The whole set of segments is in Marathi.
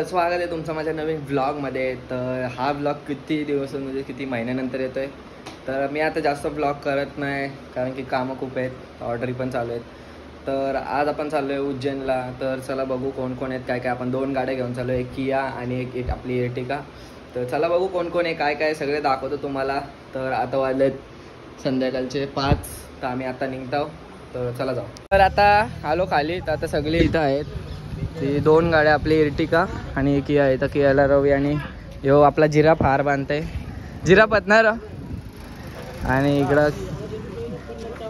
स्वागत आहे तुमचं माझ्या नवीन व्लॉगमध्ये. तर हा व्लॉग किती दिवस म्हणजे किती महिन्यानंतर येतोय. तर मी आता जास्त व्लॉग करत नाही कारण की कामं खूप आहेत, ऑर्डरी पण चालू आहेत. तर आज आपण चाललो आहे उज्जैनला. तर चला बघू कोण कोण आहेत, काय काय. आपण 2 गाड्या घेऊन चाललो आहे, एक किया आणि एक आपली एर्टिगा. तर चला बघू कोण कोण आहे, काय काय सगळे दाखवतो तुम्हाला. तर आता वाजलेत संध्याकाळचे 5. तर आम्ही आता निघतो. तर चला जाऊ. तर आता आलो खाली. तर आता सगळे इथं आहेत. ती 2 गाड्या, आपली एर्टिगा आणि एक किया आहे. तर कियाला रवी आणि यो आपला जिराफ हार बांधते. जिराफ पतणार आणि इकडं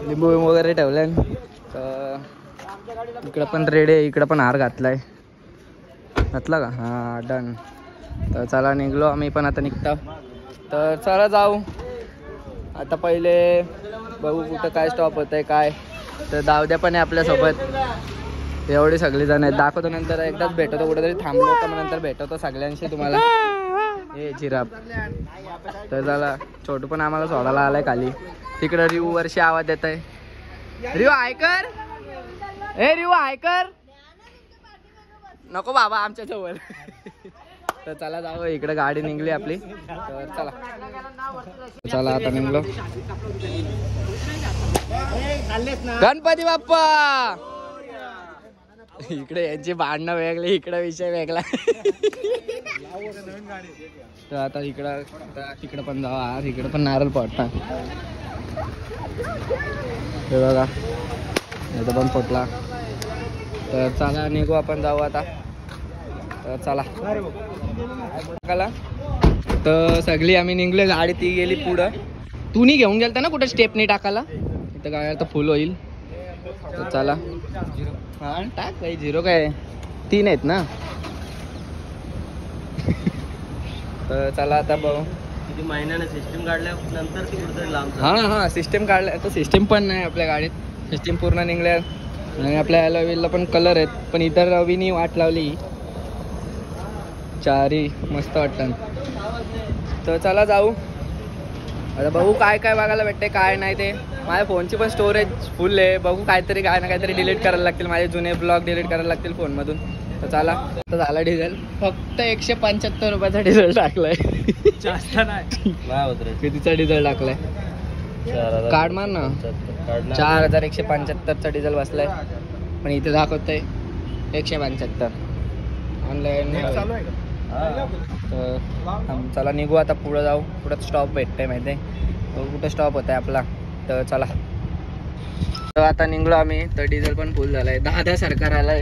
लिंबू वगैरे ठेवले. तर इकडं पण रेडी आहे, इकडं पण हार घातलाय. घातला का? हां डन. तर चला निघलो आम्ही पण आता निघतो. तर चला जाऊ. आता पहिले बघू कुठं काय स्टॉप होत आहे काय. तर दावद्या पण आहे आपल्यासोबत. एवढी सगळी जण आहेत. दाखवतो नंतर, एकदाच भेटतो कुठेतरी थांबलो का मग नंतर भेटवतो सगळ्यांशी तुम्हाला. हे जिराफ. तर चला, छोटू पण आम्हाला सोडायला आलाय खाली. तिकडं रिव वर्षी आवाज येत आहे. रिव ऐकर, ए रिव ऐकर. नको बाबा आमच्या जवळ. तर चला जाऊ. इकडे गाडी निघली आपली. तर चला चला आता निघलो. गणपती बाप्पा. इकडे यांची भांडणं वेगळी, इकडे विषय वेगळा. तर आता इकडं तिकडं पण जाऊ. आज इकडं पण नारळ फोडता. हे बघा इथं पण फुटला. तर चला निघू आपण, जाऊ आता. तर चला. तर सगळी आम्ही निघलो. गाडी ती गेली पुढं. तू नाही घेऊन गेलता ना कुठं स्टेपनी टाकायला. इथं गाड्या तर फुल होईल. तर चला. हां टाक काही. 0 काय 3 आहेत ना. तर चला आता बघू. किती महिन्याने सिस्टीम काढल्यानंतर ती कुठेतरी लांब. हां सिस्टीम काढल्या. तर सिस्टीम पण नाही आपल्या गाडीत. सिस्टीम पूर्ण निघल्या. आणि आपल्या ॲलोव्हीलला पण कलर आहेत, पण इतर रवीनी वाट लावली. चारी मस्त वाटतं. तर चला जाऊ. आता बघू काय काय बघायला भेटते काय नाही ते. माझ्या फोनची पण स्टोरेज फुल आहे. बघू काहीतरी काय ना काहीतरी डिलीट करायला लागतील. माझे जुने ब्लॉग डिलीट करायला लागतील फोनमधून. तर चला. तर झाला डिझेल. फक्त 175 रुपयाचा डिझेल टाकलाय. जास्त नाही. कितीचा डिझेल टाकलाय कार्ड मार ना. 4175चा डिझेल बसलाय. पण इथे दाखवतंय 175 ऑनलाईन. तर चला निघू आता, पुढं जाऊ. पुढं स्टॉप भेटतंय माहिती आहे. तो कुठं स्टॉप होत आहे आपला. तर चला. तर आता निघलो आम्ही. तर डिझेल पण फुल झालाय. 10 सरकार आलाय.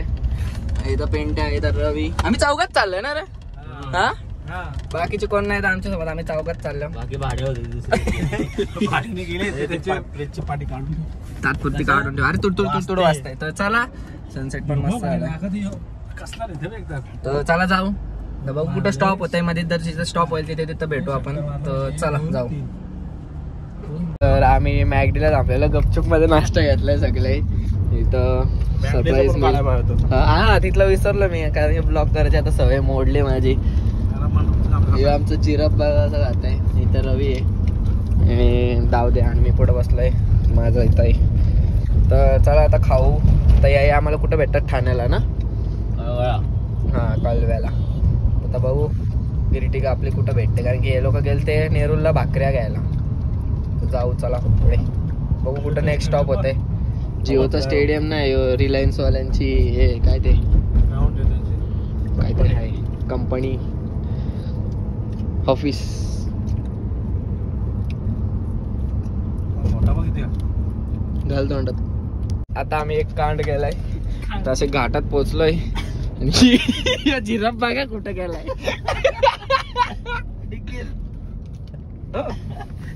इथं पेंट आहे, इथं रवी. आम्ही चौघात चाललोय ना रे. हा बाकीचे कोण नाही आमच्या सोबत. आम्ही चौघात चाललो. बाकी भाडे होते पाठी काढून तात्पुरती काढून ठेव. अरे तुड वाजताय. तर चला. सनसेट पण मस्त झाला. तर चला जाऊ. तर बघू कुठं स्टॉप होत आहे मध्ये. जर जिथं स्टॉप होईल तिथं भेटू आपण. तर चला जाऊ. तर आम्ही मॅगडीला थांबलेलो. गपचूप मध्ये नाश्ता घेतलाय सगळे. इथं सरप्राईज. हा तिथलं विसरलो मी कारण की ब्लॉग करायची आता सवय मोडली माझी. हे आमचं जिराफ बघा असं राहत आहे. इथं रवी आहे आणि दावदे आणि मी पुढं बसलोय. माझं इथं आहे. तर चला आता खाऊ. तर या आम्हाला कुठं भेटतात ठाण्याला ना. हां कळव्याला. आता बघू एर्टिगा आपली कुठं भेटते, कारण की हे लोक गेले ते नेरूरला भाकऱ्या घ्यायला. तर जाऊ चला पुढे. बघू कुठं नेक्स्ट स्टॉप होते. जिओचं स्टेडियम नाही, रिलायन्सवाल्यांची हे काय ते काहीतरी आहे कंपनी ऑफिस. घाल तोंडात. आता आम्ही एक कांड गेलाय. तर असे घाटात पोचलोय. आणि जिराफ बघा कुठं गेलाय.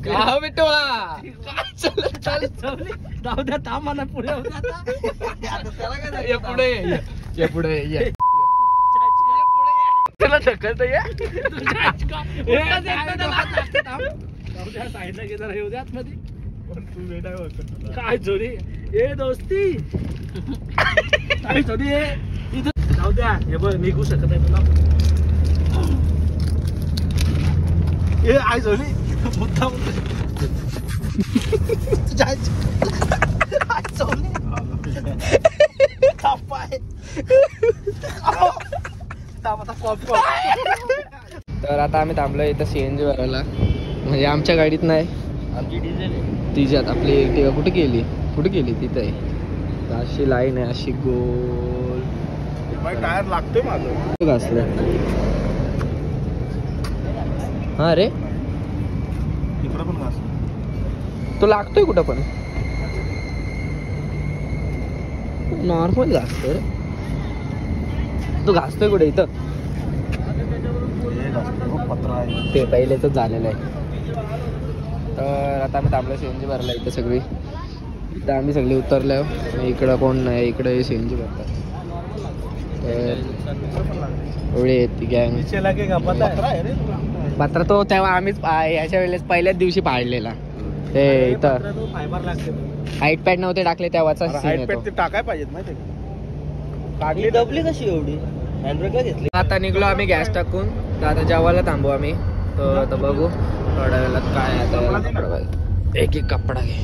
का बेटोळा जाऊ द्या थांबा पुढे. पुढे पुढे त्याला ढकलत साईडला गेला येऊ द्या मध्ये. काय जोडी ए दोस्ती. काय जोडी इथं जाऊ द्या. हे बघ निघू शकत आहे तुला. ए आय जोडी मुद्दा तर आता आम्ही थांबलो इथं CNG भरायला, म्हणजे आमच्या गाडीत नाही, आमची डिझेल आहे तिच्यात आपली Ertiga कुठे गेली तिथे आहे. तर अशी लाईन आहे, अशी गोल. टायर लागतोय माझं घासलं. हा रे, तिकडं पण घास तो लागतोय कुठं पण, नॉर्मल घासतोय रे. तो घासतोय कुठे इथं, पत्रा आहे ते पहिलेच झालेलं आहे. तर आता आम्ही थांबलो CNG भरला इथं सगळी. इथं आम्ही सगळे उतरलो. इकडं कोण नाही, इकडे CNG भरतात. तर एवढी येते गँग. पत्रा तो तेव्हा आम्हीच याच्या वेळेस पहिल्याच दिवशी पाडलेला. ते इथं हाईट पॅड नव्हते टाकले तेव्हाचा सीन येतो. टाकाय पाहिजेत माहिती टाकली दबली कशी एवढी हँडब्रेकला घेतली. आता निघलो आम्ही गॅस टाकून. तर आता जेवायला थांबू आम्ही. तर आता बघू थोड्या वेळात काय आता. एक कपडा घे.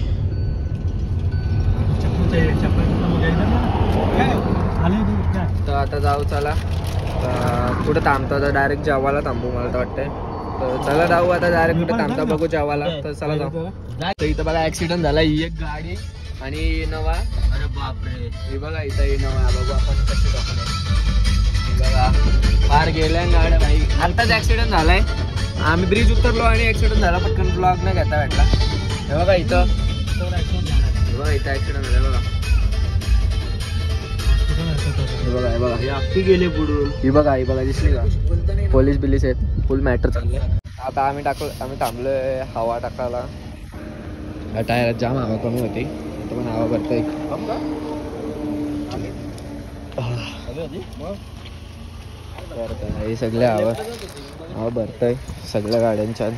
तर आता जाऊ चला. कुठं थांबतो आता, डायरेक्ट जेवायला थांबू मला तर वाटतंय. तर चला जाऊ आता डायरेक्ट कुठे थांबता बघू जेवायला. तर चला जाऊ. तर इथं बघा ऍक्सिडेंट झाला. ही एक गाडी आणि इनोवा. अरे बापरे, हे बघा इथं इनोवा. बघू आपण कशी दाखवले. बघा फार गेल्या गाड्या भाई. आताच ऍक्सिडेंट झालाय. आम्ही ब्रिज उतरलो आणि ऍक्सिडेंट झाला. पटकन ब्लॉग नाही घेता भेटला. हे बघा इथं, हे बघा इथं ऍक्सिडेंट झाला. बघा हे बघा, हे बघा हे अख्खी गेले पुढून. ही बघा, ही बघा दिसली का, पोलीस बिलीस आहेत. फुल मॅटर चाललंय. आता आम्ही थांबलोय हवा टाकायला. टायरात जाम हवा कमी होती. आता पण हवा भरतोय. हे सगळे हवा भरतोय सगळ्या गाड्यांच्या.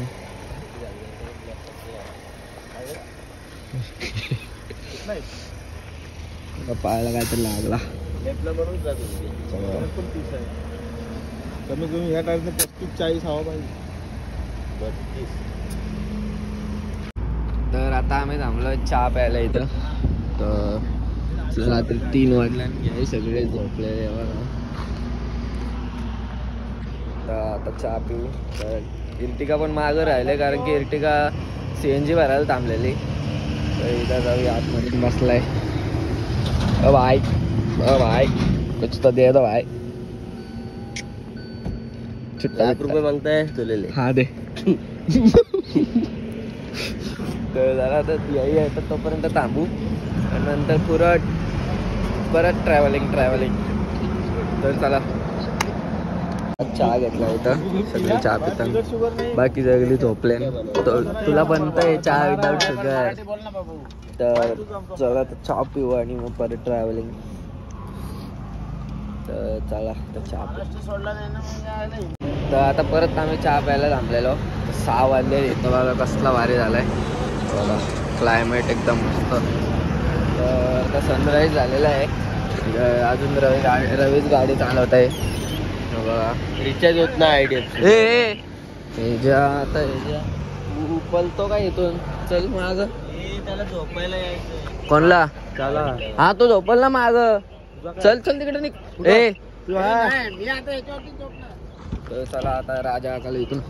पायाला काहीतरी लागला. कमी कमी ह्या टायरने 35-40 हवा पाहिजे. तर आता आम्ही थांबलो चहा प्यायला इथं. तर रात्री 3 वाजल्या सगळे झोपलेले बघा. तर आता चहा पिऊ. तर Ertiga पण मागं राहिले कारण की Ertiga CNG भरायला थांबलेली. तर इथं जाऊ आतमध्ये बसलाय. भाई भाई कुछ तो दे दो भाई. 1 रुपये मागताय तुले. हा दे. तर जरा आता याही आहे तर तोपर्यंत थांबू आणि नंतर परत ट्रॅव्हलिंग. तर चला चहा घेतला इथं. सगळे चहा पितात. बाकी सगळी झोपले. तुला बनतंय चहा विदाउट शुगर. तर चला तर चहा पिऊ आणि मग परत ट्रॅव्हलिंग. तर चला तर चहा पिऊ. तर आता परत आम्ही चहा प्यायला थांबलेलो. 6 वाजले. इथं बघा कसला भारी झालाय. बघा क्लायमेट एकदम मस्त. तर आता सनराईज झालेला आहे. अजून रवीच गाडी चालवत आहे. बघा रिचार्ज होत नाही आयडिया. आता पलतो का इथून. चल माग. त्याला झोपायला यायचं. कोणला. चला हा तो झोपल ना माग. चल तिकडे निघ. मी आता याच्यावरती झोपणार. तर चला आता राजा आकाला इथून.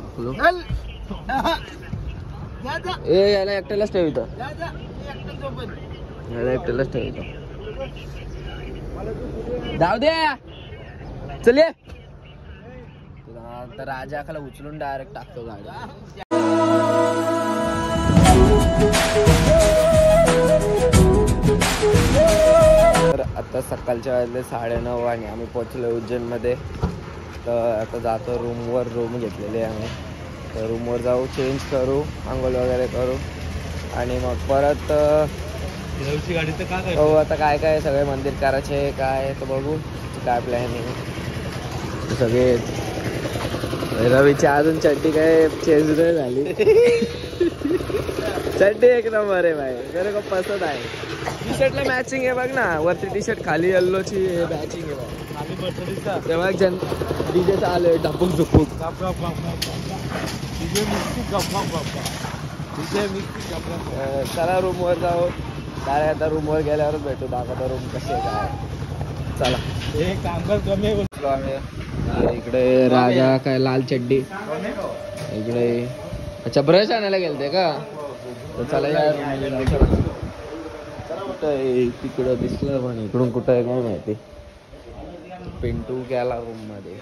याला एकट्यालाच ठेव इथं. याला एकट्यालाच ठेव इथं. जाऊ दे चल ये. तर राजा आकाला उचलून डायरेक्ट टाकतो गाडी. तर आता सकाळच्या वाजले 9:30 आणि आम्ही पोहोचलो उज्जैनमध्ये. तर आता जातो रूमवर. रूम घेतलेली आहे आम्ही. तर रूमवर जाऊ, चेंज करू, आंघोळ वगैरे करू आणि मग परत गाडीचं काय हो आता काय सगळे मंदिर करायचे काय तर बघू काय प्लॅनिंग. सगळे रवीची अजून चड्डी काय चेंज नाही झाली. चड्डी एक नंबर आहे भाई. मेरे को पसंद आहे. टी शर्टला मॅचिंग आहे बघ ना. वरती टी शर्ट खाली येल्लोची मॅचिंग आहे बघ. तेव्हा डीजे चालू आहे ढपुक झुपूक. चला रूमवर जाऊ. काय आता रूमवर गेल्यावरच भेटू. दाखवता रूम कशी आहे काय. चला काम कर कमी आम्ही इकडे राजा काय लाल चड्डी इकडे. अच्छा ब्रश आणायला गेलते का? तर चला यार तिकडं दिसलं पण इकडून कुठं आहे काय माहिती. पिंटू गेला रूम मध्ये.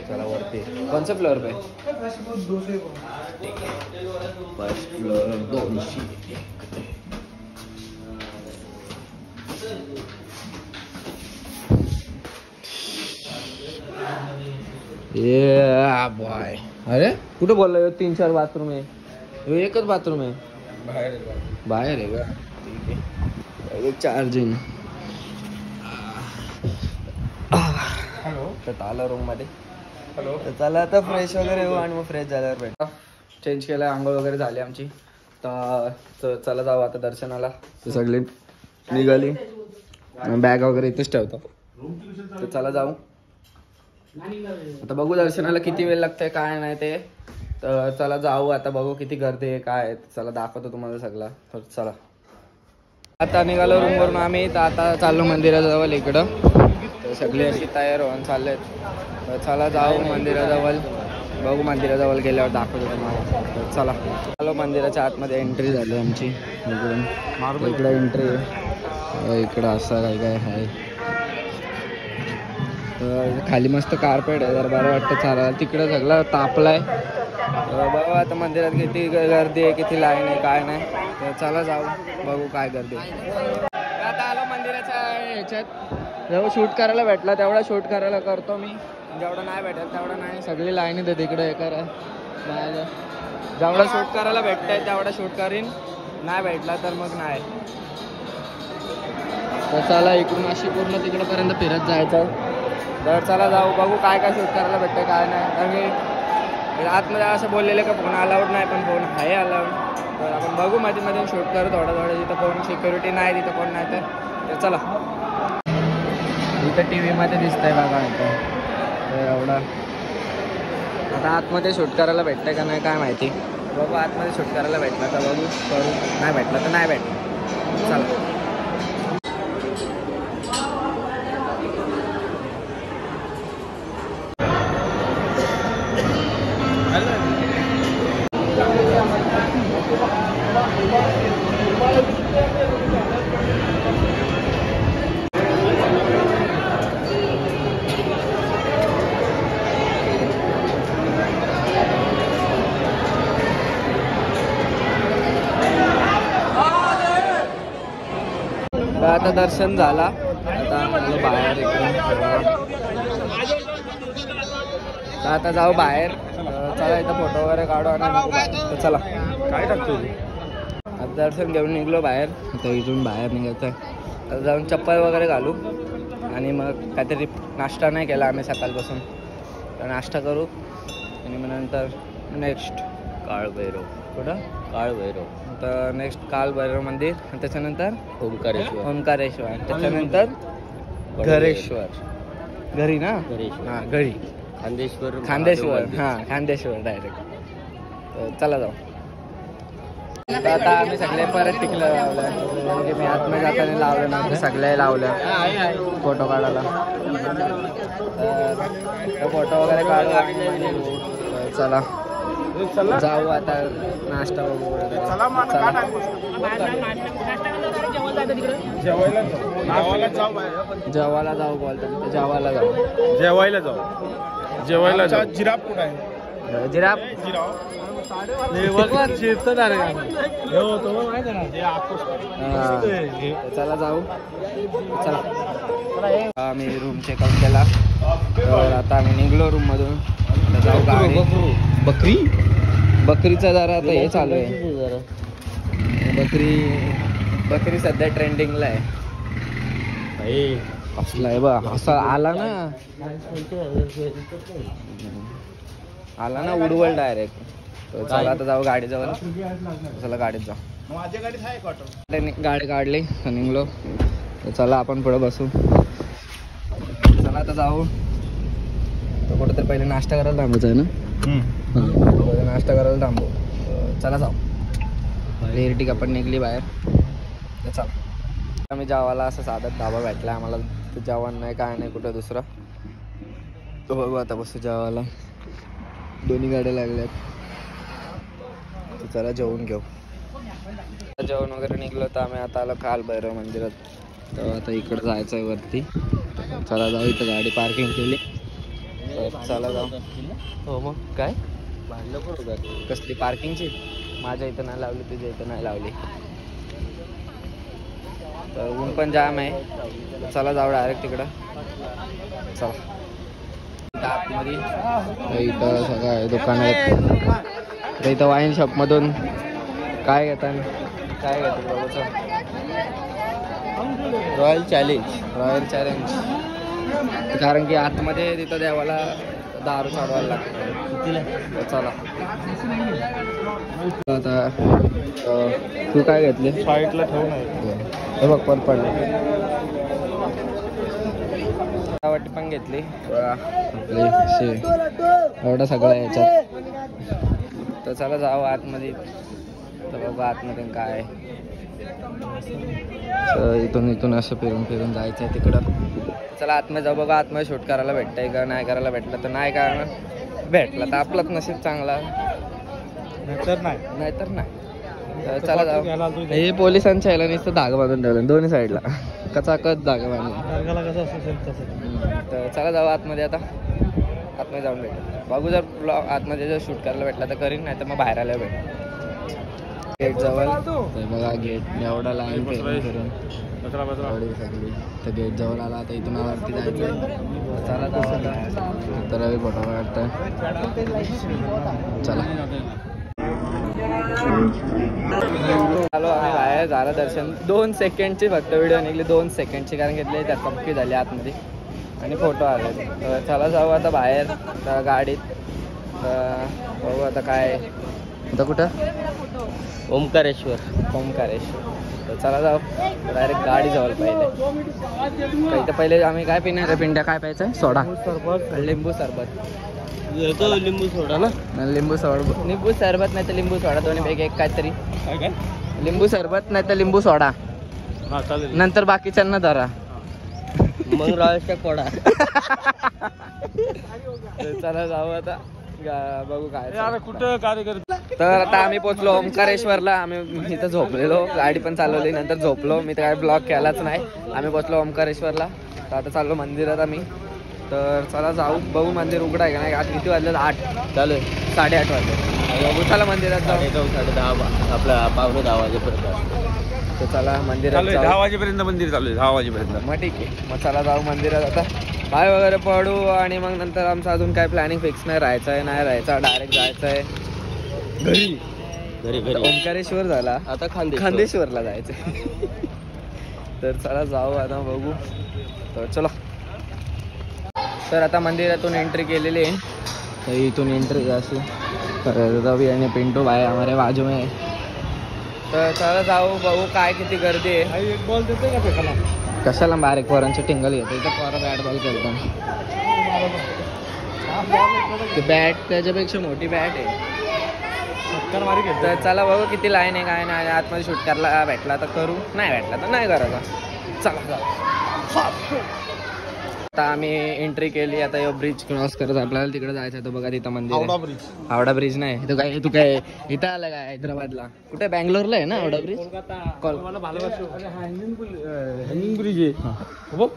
चला वरती. कोणचा फ्लोअर पे? First floor 200. बॉय. अरे कुठे बोलला? 3-4 बाथरूम आहे. एकच बाथरूम आहे. बाहेर आहे का? ठीक आहे. चार्जिंग. तर आला रूम मध्ये. तर चला आता फ्रेश वगैरे येऊ आणि मग फ्रेश झाल्यावर भेटा. चेंज केलं, आंघोळ वगैरे झाली आमची. तर चला जाऊ आता दर्शनाला. तर सगळी निघाली. बॅग वगैरे इथेच ठेवतो. तर चला जाऊ. आता बघू दर्शनाला किती वेळ लागतंय काय नाही ते. तर चला जाऊ आता बघू किती गर्दी आहे काय आहे. चला दाखवतो तुम्हाला सगळं. तर चला आता निघालो रूमवरून आम्ही. तर आता चाललो मंदिराजवळ इकडं. तर सगळे अशी तयार होऊन चाललेत. तर चला जाऊ मंदिराजवळ. बघू मंदिराजवळ गेल्यावर दाखवतो तुम्हाला. तर चला चालो मंदिराच्या आतमध्ये. एंट्री झाली आमची इकडून. इकडं एंट्री आहे. इकडं असं काय काय आहे. तर खाली मस्त कार्पेट आहे. जरा बरं वाटतं चालायला. तिकडं सगळं तापलाय. बघू आता मंदिरात किती गर्दी आहे किती लाईन आहे काय नाही. तर चला जाऊ बघू काय गर्दी आहे. आता आलो मंदिराच्या ह्याच्यात. जेव्हा शूट करायला भेटला तेवढा शूट करायला करतो मी. जेवढा नाही भेटत तेवढा नाही. सगळी लाईन येते तिकडे हे करा. जेवढा शूट करायला भेटतंय तेवढा शूट करीन. नाही भेटला तर मग नाही. तर चला इकडून अशी पूर्ण तिकडपर्यंत फिरत जायचं. तर चला जाऊ बघू काय काय शूट करायला भेटतंय काय नाही. कारण की आतमध्ये असं बोललेलं का फोन अलाउड नाही पण फोन आहे अलाउड. तर आपण बघू मध्ये मध्ये शूट करू थोडं. जिथं फोन सिक्युरिटी नाही तिथं फोन नाही तर चला. इथं TV मध्ये दिसतंय बघा इथं. तर एवढा आता आतमध्ये शूट करायला भेटतंय का नाही काय माहिती. बघू आतमध्ये शूट करायला भेटला तर बघू करू. नाही भेटला तर नाही भेटलं. चला आता दर्शन झाला. आता आम्ही बाहेर तर आता जाऊ बाहेर. चला इथं फोटो वगैरे काढू आणि तर चला काय टाकतो. आता दर्शन घेऊन निघलो बाहेर. आता इथून बाहेर निघायचं आहे. आता जाऊन चप्पल वगैरे घालू आणि मग काहीतरी नाश्ता नाही केला आम्ही सकाळपासून. तर नाश्ता करू आणि मग नंतर नेक्स्ट काळभैरव. कुठं? काळभैरव. तर नेक्स्ट काळभैरव मंदिर. आणि त्याच्यानंतर ओंकारेश्वर. त्याच्यानंतर घरेश्वर. घरी ना? हां घरी. खांदेश्वर. हां खांदेश्वर डायरेक्ट. तर चला जाऊ. तर आता आम्ही सगळे परत तिकडे लावलं. म्हणजे मी आतमध्ये जाताना लावलं ना सगळे लावलं फोटो काढायला. तर फोटो वगैरे काढू. चला जाऊ आता नाश्ता बघू. जेवायला जाऊ बोलतात. जेवायला जाऊ. जेवायला जाऊ. जिराफ कुठं आहे? जिराफ चला जाऊ. चला आम्ही रूम चेकआउट केला. तर आता आम्ही निघलो रूम मधून. जाऊ गाडी. बकरीचा जरा आता हे चालू आहे. बकरी सध्या ट्रेंडिंगला आहे. असला आहे बा. असा आला ना उडवल डायरेक्ट. चला आता जाऊ गाडीजवळ. चला गाडीत जाऊ. गाडी काढली निघलो. चला आपण पुढे बसू. चला आता जाऊ. तर कुठं तर पहिले नाश्ता करायला थांबायचं आहे ना. नाश्ता करायला थांबू. चला जाऊ. एरटिका पण निघली बाहेर. चला आम्ही जेवायला असं साधाच धाबा भेटला आम्हाला, तर जेवण नाही काय नाही कुठं दुसरं. तो बघू आता बसू जेवायला, दोन्ही गाड्या लागल्यात. तर चला जेवून घेऊ. जेवण वगैरे निघलो तर आम्ही आता आलो कालभैरव मंदिरात. तर आता इकडं जायचं आहे वरती. चला जाऊ, इथं गाडी पार्किंग केली. चला जाऊ. हो मग काय कसली पार्किंगची? माझ्या इथं नाही लावली, तुझ्या इथं नाही लावली. तर ऊन पण जाम आहे. चला जाऊ डायरेक्ट तिकडं. चला आतमध्ये. इथं सगळं दुकान आहेत. तर इथं वाईन शॉपमधून काय घेतात, काय घेतात बाबा? Royal challenge. कारण की आतमध्ये तिथं देवाला दारू चढवायला लागतं. चला आता तू काय घेतले? साईडला ठेवून आहे. हे बघ पण पडलं. वाटी पण घेतली एवढं सगळं याच्यात. तर चला जाऊ आतमध्ये. तर बघू आतमध्ये काय. इथून असं फिरून जायचं आहे तिकडं. चला आतमध्ये जाऊ, बघा आतमध्ये शूट करायला भेटतंय का नाही करायला भेटलं तर नाही, कारण भेटला तर आपलंच नशीब चांगला, नाहीतर नाही. चला जाऊ. हे पोलिसांच्या ह्याला नुसतं धागा बांधून ठेवलं दोन्ही साईडला, कचाकच धागा बांधला. तर चला जाऊ आतमध्ये. आता आतमध्ये जाऊन भेट बघू. जर ब्लॉग आतमध्ये जर शूट करायला भेटला तर करीन, नाही तर मग बाहेर आल्यावर भेट. गेट जवळ बघा, गेट एवढा लाईन करून सगळी. तर गेट जवळ आला. आता इथून वरती जायचं. चला जाऊ आता. तर फोटो काढतोय. चला आलो आम्ही बाहेर. झालं दर्शन. 2 सेकंडची फक्त व्हिडिओ निघली, 2 सेकंडची, कारण घेतली त्यात कंप्ली झाली आतमध्ये आणि फोटो आले. तर चला जाऊ आता बाहेर गाडीत. तर बघू आता काय. आता कुठं? ओमकारेश्वर. तर चला जाऊ डायरेक्ट गाडी जवळ. पहिले पहिले आम्ही काय पिणार आहे? पिंड्या काय प्यायचं? सोडा, लिंबू सरबत. लिंबू सोडा ना? लिंबू सरबत नाही तर लिंबू सोडा, दोन्हीपैकी एक काहीतरी. लिंबू सरबत नाही तर लिंबू सोडा. नंतर बाकीच्यांना धरा, मग राळच्या कोडा. चला जाऊ आता, बघू काय कुठं कार्यक्रम. तर आता आम्ही पोहोचलो ओमकारेश्वरला. आम्ही इथं झोपलेलो, गाडी पण चालवली, नंतर झोपलो. मी तर काय ब्लॉग केलाच नाही. आम्ही पोहोचलो ओमकारेश्वरला. तर आता चाललो मंदिरात आम्ही. तर चला जाऊ, बघू मंदिर उघडं आहे का नाही. आज किती वाजले? 8 चालू आहे, 8:30 वाजले. बघू चला मंदिरात जाऊ. 10:30 आपल्या पावणे 10 वाजेपर्यंत. तर चला मंदिरात 10 वाजेपर्यंत मंदिर चालू आहे. 10 वाजेपर्यंत. मग ठीक आहे, मग चला जाऊ मंदिरात. आता पाय वगैरे पडू आणि मग नंतर आमचं अजून काय प्लॅनिंग फिक्स नाही. राहायचं आहे नाही राहायचं, डायरेक्ट जायचं आहे घरी. ओंकारेश्वर झाला, आता खांदेश्वरला जायचं. तर चला जाऊ आता, बघू. तर चला. तर आता मंदिरातून एंट्री केलेली आहे. तर इथून एंट्री अशी. रवी आणि पिंटू भाई हमारे बाजू में आहे. तर चला जाऊ, बघू काय किती गर्दी आहे. एक बॉल देते का फेकाला? कशाला बारीक पोरांची टिंगल घेतो इथं. पोरं बॅट बॉल खेळतो. बॅट त्याच्यापेक्षा मोठी बॅट आहे. तर चला बघू किती लाईन आहे काय नाही. आतमध्ये शूट करायला भेटला तर करू, नाही भेटला तर नाही करायचा. चला आता आम्ही एंट्री केली. आता यो ब्रिज क्रॉस करत आपल्याला तिकडे जायचं आहे. तो बघा तिथं मंदिर आहे. हावडा ब्रिज नाही, तू काय इथं आलं काय? हैदराबादला कुठे? बँगलोरला आहे ना हावडा ब्रिज. हँगिंग ब्रिज आहे बघ.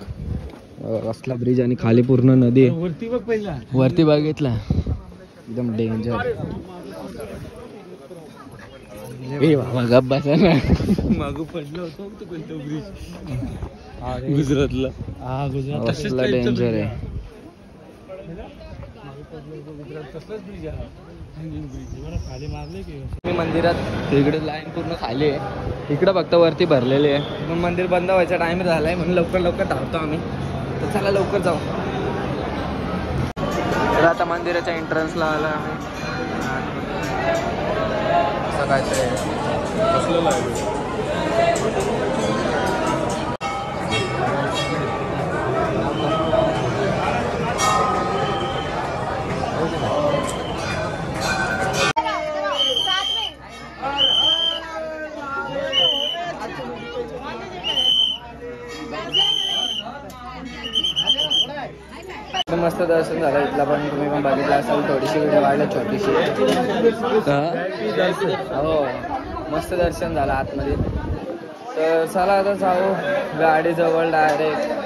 कसला ब्रिज आणि खाली पूर्ण नदी आहे. वरती बघ, पहिला वरती बघितला, एकदम डेंजर. गप बसा ना. मागू पडलं होतं तो कोणतं ब्रिज? गुजरातला. हा गुजरात कसला डेंजर आहे. खाली मारले की मी मंदिरात इकडे लाईन पूर्ण खाली आहे. इकडं फक्त वरती भरलेली आहे. पण मंदिर बंद व्हायचा टाइम झालाय म्हणून लवकर धावतो आम्ही. तर चला लवकर जाऊ. तर आता मंदिराच्या एंट्रन्सला आला आम्ही. सकाळचं बसलेलं आहे. मस्त दर्शन झालं इथला पण, तुम्ही पण बघितलं असाल, थोडीशी व्हिडिओ वाढली छोटीशी. हो मस्त दर्शन झालं आतमध्ये. तर चला आता जाऊ गाडीजवळ डायरेक्ट.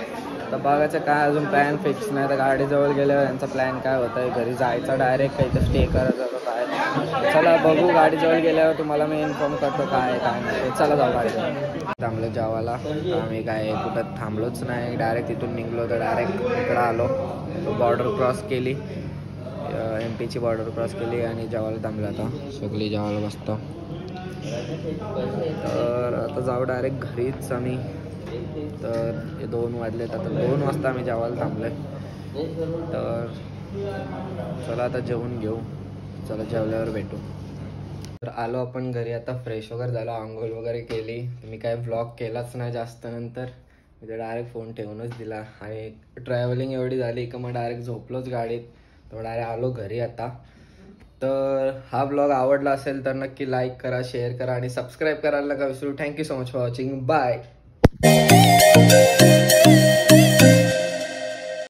तर बघायचं काय अजून प्लॅन फिक्स नाही, तर गाडीजवळ गेल्यावर यांचा प्लॅन काय होता आहे, घरी जायचा डायरेक्ट काही तर स्टे करायचं का काय. चला बघू गाडीजवळ गेल्यावर तुम्हाला मी इन्फॉर्म करतो काय काय नाही. चला जाऊ गाडीजवळ. थांबलो जेवायला, आम्ही काय कुठं थांबलोच नाही, डायरेक्ट तिथून निघलो तर डायरेक्ट इकडं आलो. बॉर्डर क्रॉस केली, MP ची बॉर्डर क्रॉस केली आणि जेवायला थांबलो. आता सगळी जेवायला बसतो. तर आता जाऊ डायरेक्ट घरीच आम्ही. तर हे 2 वाजलेत, आता 2 वाजता आम्ही जेवायला थांबलो आहे. तर चला आता जेवून घेऊ, चला जेवल्यावर भेटू. तर आलो आपण घरी, आता फ्रेश वगैरे झालो, आंघोळ वगैरे केली. मी काय व्लॉग केलाच नाही जास्त, नंतर मी तर डायरेक्ट फोन ठेवूनच दिला. आणि ट्रॅव्हलिंग एवढी झाली का मग डायरेक्ट झोपलोच गाडीत. तर डायरेक्ट आलो घरी आता. तर हा ब्लॉग आवडला असेल तर नक्की लाईक करा, शेअर करा आणि सबस्क्राईब करायला नका विसरू. Thank you so much for watching. Bye.